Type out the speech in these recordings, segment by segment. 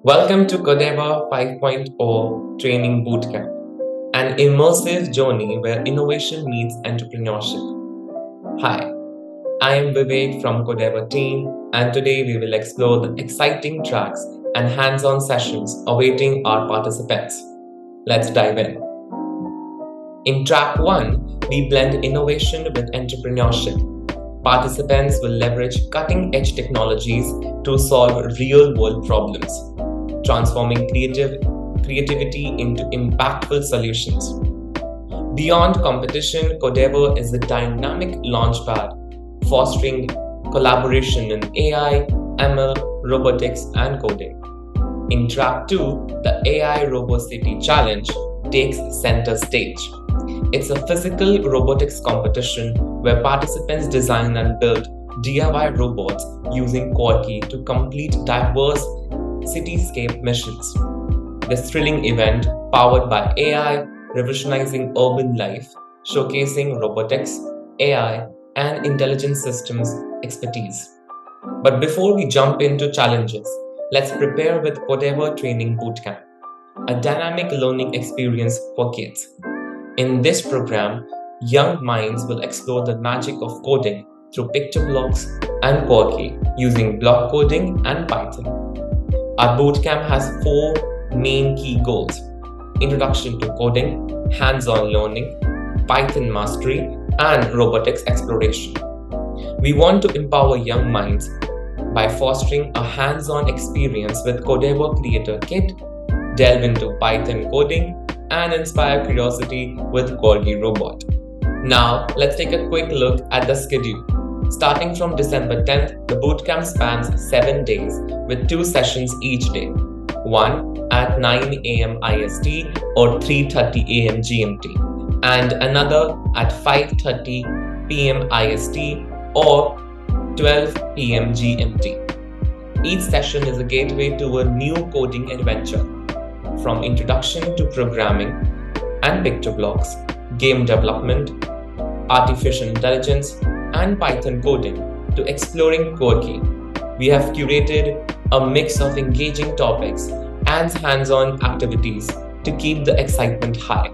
Welcome to Codeavour 5.0 Training Bootcamp, an immersive journey where innovation meets entrepreneurship. Hi, I am Vivek from Codeavour team, and today we will explore the exciting tracks and hands-on sessions awaiting our participants. Let's dive in. In track 1, we blend innovation with entrepreneurship. Participants will leverage cutting-edge technologies to solve real-world problems, transforming creativity into impactful solutions. Beyond competition, Codeavour is a dynamic launchpad, fostering collaboration in AI, ML, robotics, and coding. In track 2, the AI Robo City Challenge takes center stage. It's a physical robotics competition where participants design and build DIY robots using Quirky to complete diverse cityscape missions. This thrilling event, powered by AI, revolutionizing urban life, showcasing robotics, AI, and intelligent systems expertise. But before we jump into challenges, let's prepare with Codeavour Training Bootcamp, a dynamic learning experience for kids. In this program, young minds will explore the magic of coding through picture blocks and Quirky using block coding and Python. Our bootcamp has 4 main key goals: introduction to coding, hands-on learning, Python mastery, and robotics exploration. We want to empower young minds by fostering a hands-on experience with Codeavour Creator Kit, delve into Python coding, and inspire curiosity with Quirky Robot. Now, let's take a quick look at the schedule. Starting from December 10th, the bootcamp spans 7 days with 2 sessions each day. One at 9 a.m. IST or 3:30 a.m. GMT, and another at 5:30 p.m. IST or 12 p.m. GMT. Each session is a gateway to a new coding adventure, from introduction to programming and picture blocks, game development, artificial intelligence, and Python coding to exploring Quirky. We have curated a mix of engaging topics and hands-on activities to keep the excitement high.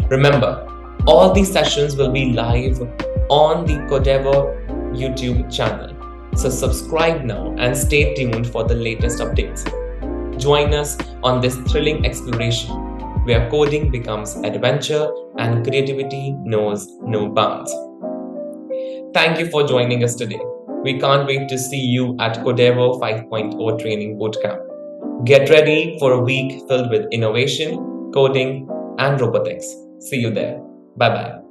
Remember, all these sessions will be live on the Codeavour YouTube channel, so subscribe now and stay tuned for the latest updates. Join us on this thrilling exploration where coding becomes adventure and creativity knows no bounds. Thank you for joining us today. We can't wait to see you at Codeavour 5.0 Training Bootcamp. Get ready for a week filled with innovation, coding, and robotics. See you there. Bye-bye.